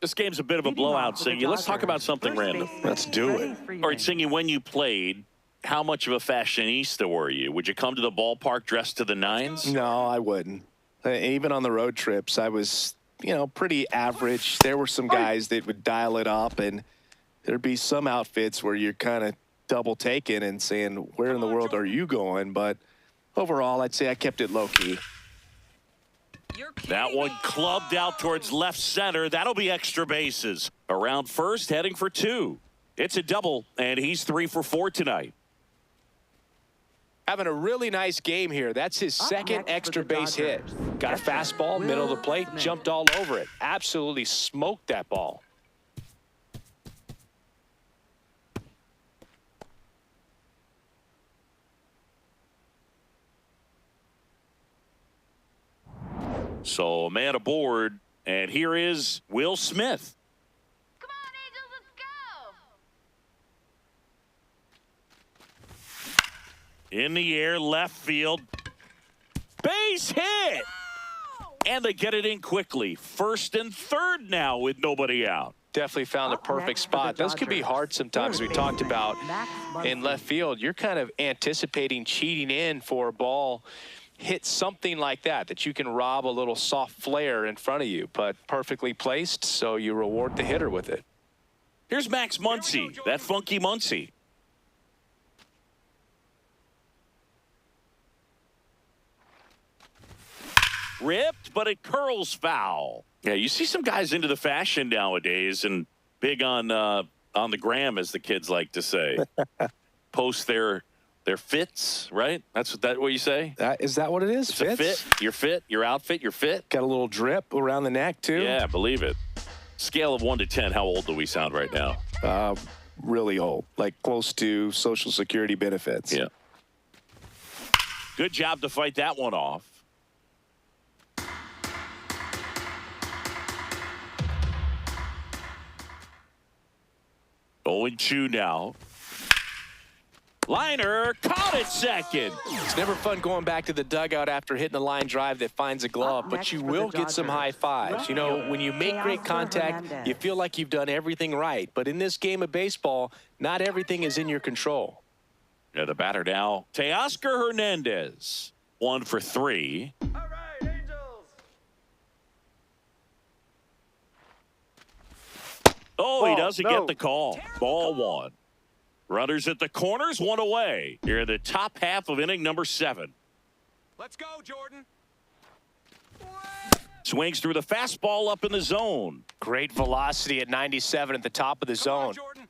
This game's a bit of a blowout, Singy. Let's talk about something random. Let's do it. All right, Singy, when you played, how much of a fashionista were you? Would you come to the ballpark dressed to the nines? No, I wouldn't. Even on the road trips, I was, pretty average. There were some guys that would dial it up, and there'd be some outfits where you're kind of double taking and saying, where in the world are you going? But overall, I'd say I kept it low-key. That one clubbed out towards left center. That'll be extra bases. Around first, heading for 2. It's a double, and he's 3 for 4 tonight. Having a really nice game here. That's his second next for extra the base hit. Dodgers, Got a catcher, fastball, middle of the Will plate, Smith. jumped all over it. Absolutely smoked that ball. So a man aboard, and here is Will Smith. Come on, Angels, let's go. In the air, left field. Base hit! And they get it in quickly. First and third now with nobody out. Definitely found the Up perfect next for the spot. Those could be Dodgers, hard sometimes. We third talked baseman, about Max in Muncy. left field. You're kind of anticipating cheating in for a ball. Hit something like that you can rob a little soft flare in front of you, but perfectly placed, so you reward the hitter with it. Here's Max Muncy, that funky Muncy. ripped, but it curls foul. Yeah, you see some guys into the fashion nowadays and big on the gram, as the kids like to say. Post their fits, right? That's what you say? Is that what it is? It's a fit. Your fit, your outfit, your fit. Got a little drip around the neck, too. Yeah, believe it. Scale of 1 to 10, how old do we sound right now? Really old, like close to Social Security benefits. Yeah. Good job to fight that one off. Going 2 now. Liner caught it second. It's never fun going back to the dugout after hitting a line drive that finds a glove, but you will get some high fives. You know, when you make great contact, you feel like you've done everything right. But in this game of baseball, not everything is in your control. Yeah, the batter now, Teoscar Hernandez. 1 for 3. All right, Angels. Oh, he Ball, doesn't no. get the call. Ball 1. Runners at the corners, 1 away. Here in the top half of inning number 7. Let's go, Jordan. Swings through the fastball up in the zone. Great velocity at 97 at the top of the Come on, zone. Jordan.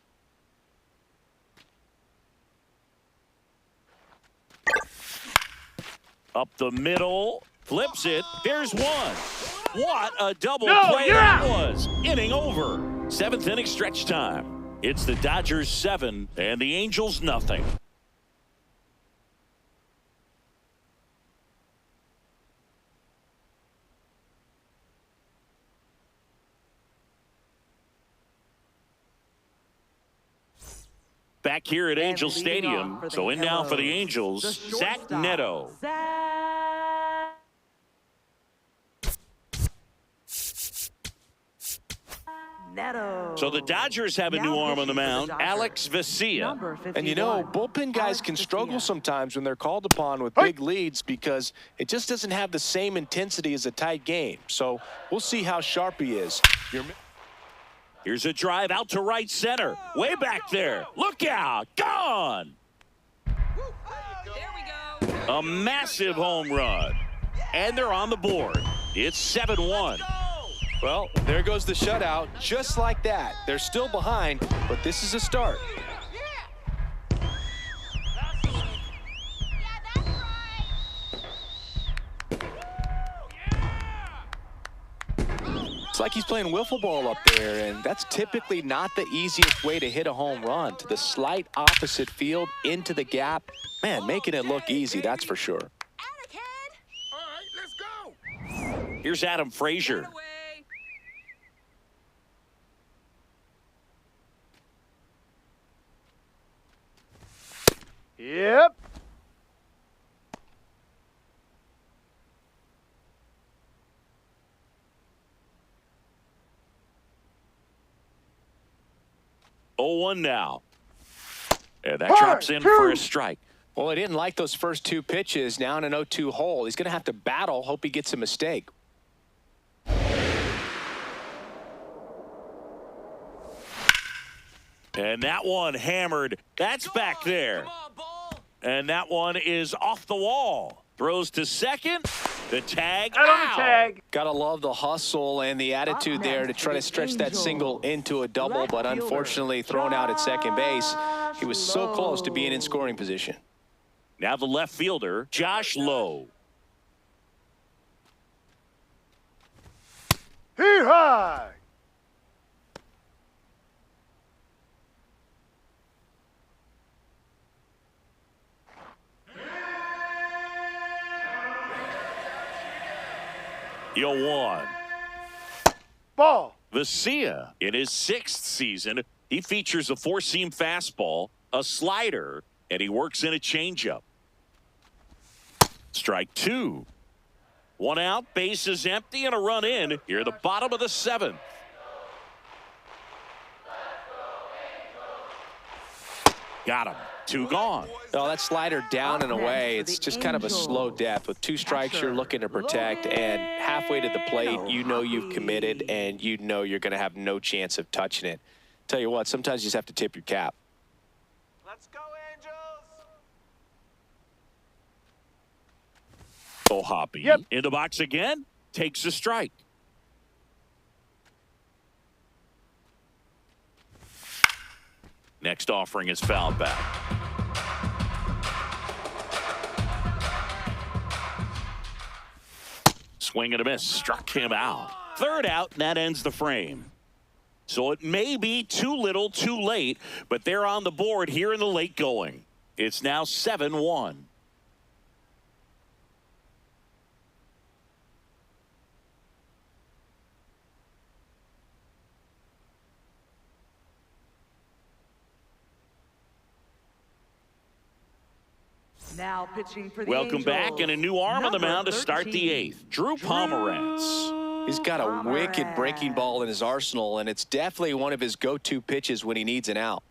Up the middle, flips it. There's 1. What a double No, play you're that out. was. Inning over. 7th inning stretch time. It's the Dodgers 7 and the Angels nothing. Back here at And Angel leading Stadium. off for the So in now for the Yellows, Angels, the Zach shortstop, Neto. Zach Neto. So the Dodgers have a new Now arm on the pitching for the mound, Dodgers, Alex Vesia. number 51, And you know, bullpen guys Alex can struggle Vesia. sometimes when they're called upon with big leads because it just doesn't have the same intensity as a tight game. So we'll see how sharp he is. Here's a drive out to right center. Way back there. Look out. Gone. A massive home run. And they're on the board. It's 7-1. Well, there goes the shutout, just like that. They're still behind, but this is a start. It's like he's playing wiffle ball up there, and that's typically not the easiest way to hit a home run. To the slight opposite field, into the gap. Man, making it look easy, that's for sure. Atta kid. All right, let's go. Here's Adam Frazier. Yep. Oh, 1 now. And that drops in for a strike. Well, he didn't like those first 2 pitches. Now in an 0-2 hole. He's going to have to battle. Hope he gets a mistake. And that one hammered. That's back there. Come on, ball. And that one is off the wall. Throws to second. The tag Out on the tag. Gotta love the hustle and the attitude there to try to stretch that single into a double, but unfortunately thrown out at second base. He was so close to being in scoring position. Now the left fielder, Josh Lowe. Hee high. Yo 1. Ball. Vesia, in his 6th season, he features a 4-seam fastball, a slider, and he works in a changeup. Strike 2. 1 out, base is empty, and a run in. Here at the bottom of the 7th. Got him. 2 gone. Oh, that slider down and away. It's just kind of a slow death. With 2 strikes, you're looking to protect, and halfway to the plate, you know you've committed, and you know you're going to have no chance of touching it. Tell you what, sometimes you just have to tip your cap. Let's go, Angels. So Hoppy in the box again, takes a strike. Next offering is fouled back. Swing and a miss, struck him out. Third out, and that ends the frame. So it may be too little, too late, but they're on the board here in the late going. It's now 7-1. Now pitching for the Welcome back, Angels. and a new arm on the Number mound to start the 13, eighth. Drew Pomerantz. He's got a wicked breaking ball in his arsenal, and it's definitely one of his go-to pitches when he needs an out.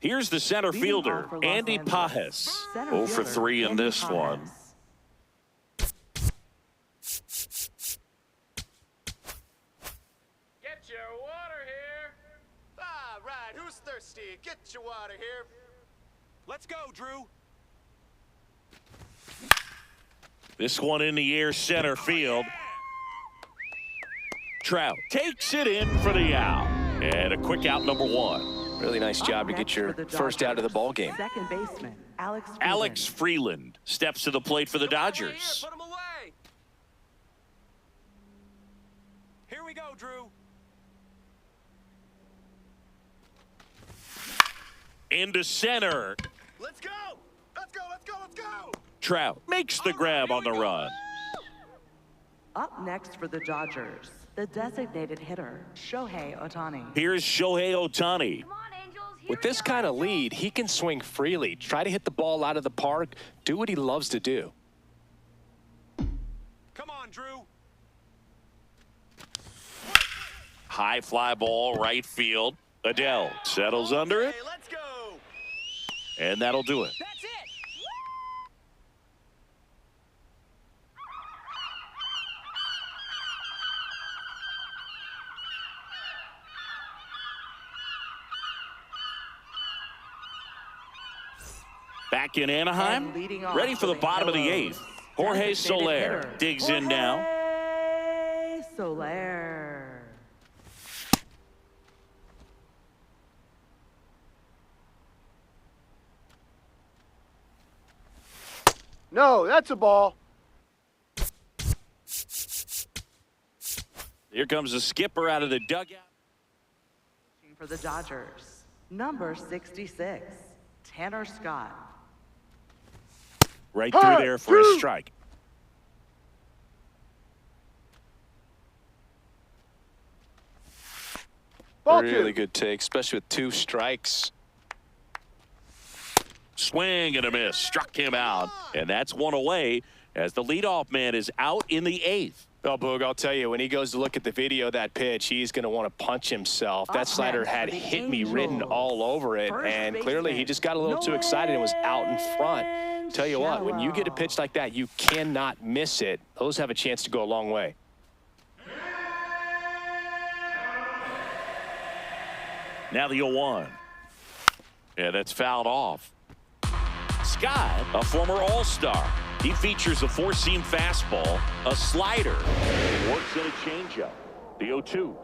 Here's the center Leading fielder, off for Los Andy Angeles. Pajes. Center 0 for fielder, 3 in Andy this Pajes. one. Get your water here. Ah, right. Who's thirsty? Get your water here. Let's go, Drew. This one in the air, center field. Trout takes it in for the out. And a quick out, number 1. Really nice job to Up get next your for the first out of the Dodgers, ball game. Second baseman, Alex Freeland. Alex Freeland steps to the plate for the Dodgers. Put him away. Here we go, Drew. Into center. Let's go. Let's go. Let's go. Let's go. Trout makes the grab on the run. Up next for the Dodgers, the designated hitter, Shohei Ohtani. Here's Shohei Ohtani. Come on, Angels. Here With we this go, kind of Angels. lead, he can swing freely, try to hit the ball out of the park, do what he loves to do. Come on, Drew. High fly ball, right field. Adele settles under it, Hey, let's go. and that'll do it. That's it. Back in Anaheim, And leading off ready for the bottom of the Yellows, 8th. Jorge designated Soler hitter, digs in now. Jorge Soler. No, that's a ball. Here comes the skipper out of the dugout. For the Dodgers, number 66, Tanner Scott. Right through Hut, there for a Drew. strike. Ball Really 2. good take, especially with 2 strikes. Swing and a miss. Struck him out. And that's one away as the leadoff man is out in the 8th. Oh, Boog, I'll tell you, when he goes to look at the video of that pitch, he's going to want to punch himself. That Up slider next had for the hit me written Angels. all over it, First and clearly he baseman, just got a little too excited and was out in front. Nolan Tell you what, when you get a Shallow. pitch like that, you cannot miss it. Those have a chance to go a long way. Now the 0-1. Yeah, that's fouled off. Scott, a former All-Star. He features a 4-seam fastball, a slider, and works in a changeup. The 0-2.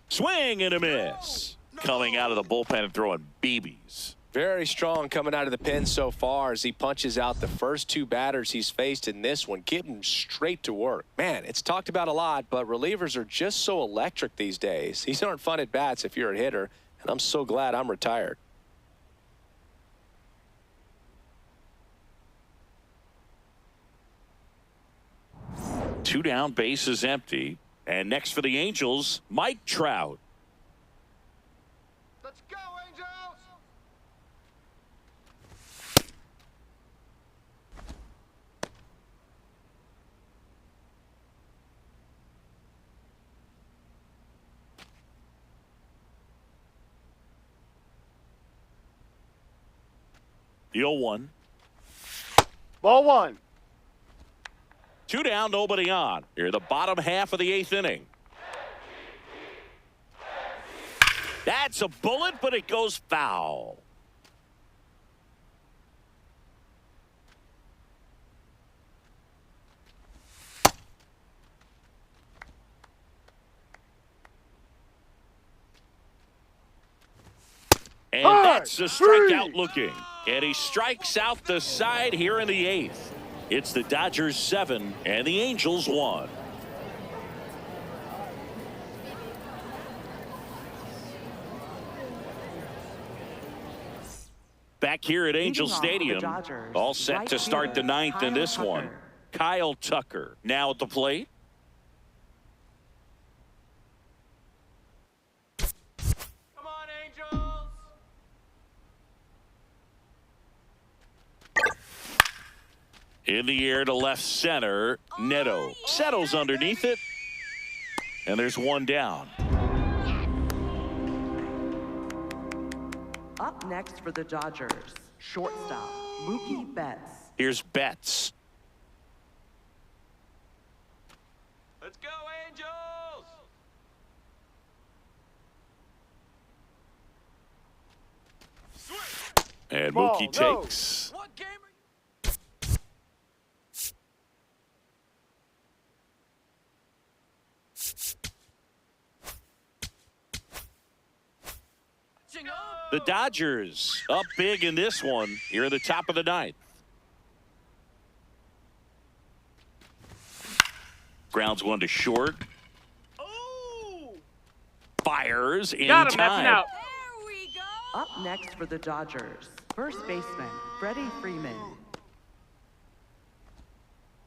Swing and a miss. Coming out of the bullpen and throwing BBs. Very strong coming out of the pen so far as he punches out the first 2 batters he's faced in this one, getting straight to work. Man, it's talked about a lot, but relievers are just so electric these days. These aren't fun at bats if you're a hitter, and I'm so glad I'm retired. Two down, base is empty. And next for the Angels, Mike Trout. Let's go, Angels. The 0-1. Ball 1. 2 down, nobody on. Here, the bottom half of the 8th inning. That's a bullet, but it goes foul. And that's a strikeout looking. And he strikes out the side here in the 8th. It's the Dodgers 7 and the Angels 1. Back here at Angel Stadium, all set to start the 9th in this one. Kyle Tucker now at the plate. Come on, Angels! In the air to left center, Neto settles underneath it, and there's 1 down. Up next for the Dodgers, shortstop, Mookie Betts. Here's Betts. Let's go, Angels! And Ball, Mookie no. takes. What game are you? The Dodgers up big in this one here at the top of the 9th. Grounds 1 to short. Ooh! Fires in Got him, that's time. an out. There we go. Up next for the Dodgers, first baseman, Freddie Freeman.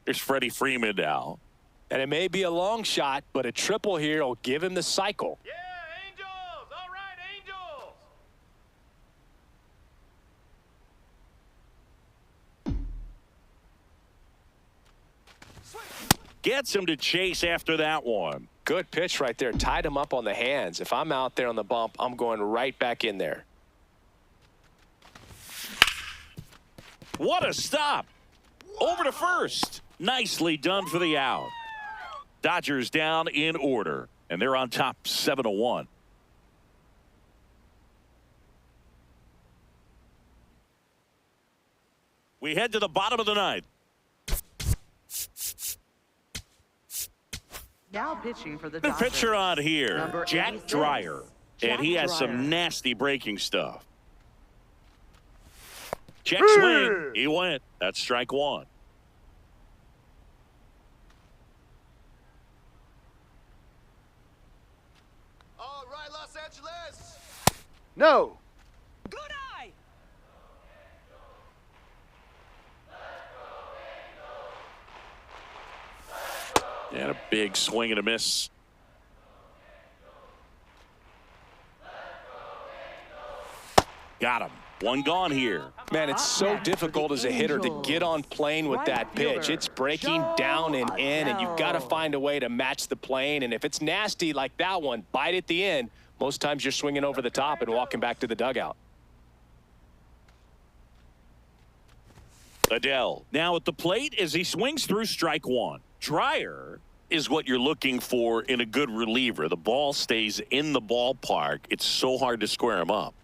There's Freddie Freeman now. And it may be a long shot, but a triple here will give him the cycle. Yeah, Angels! All right, Angels! Gets him to chase after that one. Good pitch right there. Tied him up on the hands. If I'm out there on the bump, I'm going right back in there. What a stop. Over to first. Nicely done for the out. Dodgers down in order, and they're on top 7-1. We head to the bottom of the 9th. Now pitching for the The Dodgers. pitcher on here, Number Jack 86, Dreyer. And he Jack has Dreyer. some nasty breaking stuff. Check swing. He went. That's strike 1. All right, Los Angeles! No. Good eye. And a big swing and a miss. Got him. 1 gone here. Man, it's so difficult as a hitter to get on plane with that pitch. It's breaking down and in, and you've got to find a way to match the plane. And if it's nasty like that one, bite at the end, most times you're swinging over the top and walking back to the dugout. Adele now at the plate as he swings through strike 1. Dreyer is what you're looking for in a good reliever. The ball stays in the ballpark. It's so hard to square him up.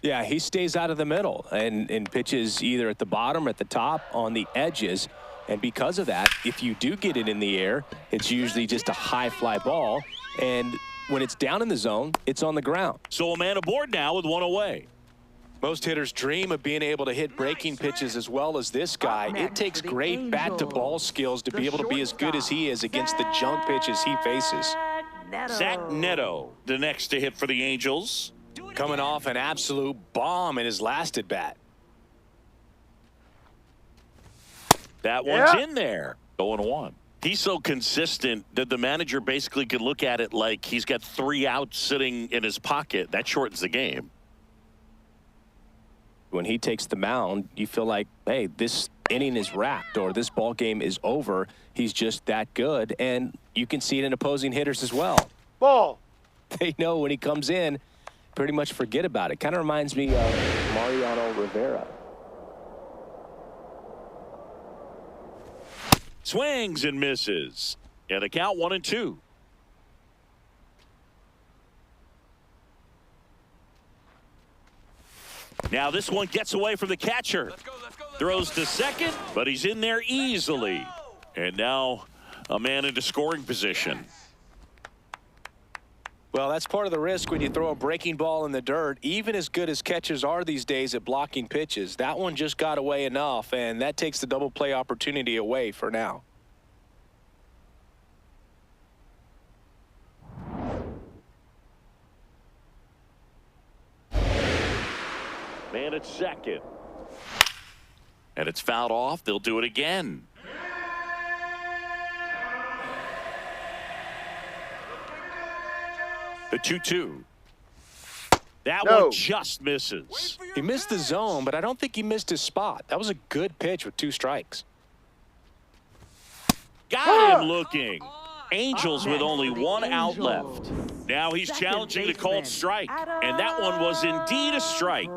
Yeah, he stays out of the middle and pitches either at the bottom or at the top on the edges. And because of that, if you do get it in the air, it's usually just a high fly ball. And when it's down in the zone, it's on the ground. So a man aboard now with 1 away. Most hitters dream of being able to hit breaking pitches as well as this guy. It takes great bat-to-ball skills to be able to be as good as he is against the junk pitches he faces. Zach Neto, the next to hit for the Angels. Coming off an absolute bomb in his last at-bat. That one's Yeah. in there. 0-1. He's so consistent that the manager basically could look at it like he's got 3 outs sitting in his pocket. That shortens the game. When he takes the mound, you feel like, hey, this inning is wrapped or this ball game is over. He's just that good, and you can see it in opposing hitters as well. Ball. They know when he comes in, pretty much forget about it. Kind of reminds me of Mariano Rivera. Swings and misses. And the count 1-2. Now this one gets away from the catcher. Throws to second, but he's in there easily. And now a man into scoring position. Well, that's part of the risk when you throw a breaking ball in the dirt. Even as good as catchers are these days at blocking pitches, that one just got away enough, and that takes the double play opportunity away for now. Man at second. And it's fouled off. They'll do it again. The 2-2. That one just misses. He missed the zone, but I don't think he missed his spot. That was a good pitch with 2 strikes. Got him looking. Angels with only 1 out left. Now he's challenging the called strike, and that one was indeed a strike.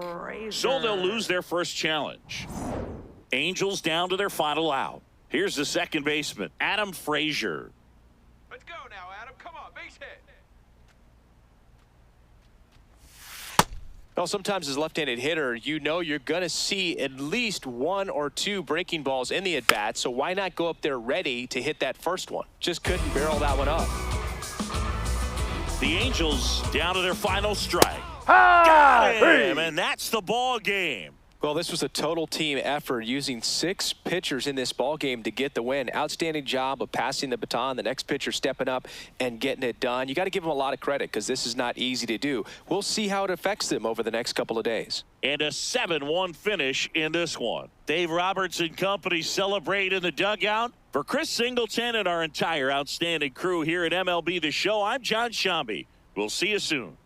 So they'll lose their first challenge. Angels down to their final out. Here's the second baseman, Adam Frazier. Let's go now, Adam. Come on, base hit. Well, sometimes as a left-handed hitter, you know you're going to see at least 1 or 2 breaking balls in the at-bat, so why not go up there ready to hit that first one? Just couldn't barrel that one up. The Angels down to their final strike. Got him, and that's the ball game. Well, this was a total team effort, using 6 pitchers in this ball game to get the win. Outstanding job of passing the baton, the next pitcher stepping up and getting it done. You got to give them a lot of credit because this is not easy to do. We'll see how it affects them over the next couple of days. And a 7-1 finish in this one. Dave Roberts and company celebrate in the dugout. For Chris Singleton and our entire outstanding crew here at MLB The Show, I'm John Shambi. We'll see you soon.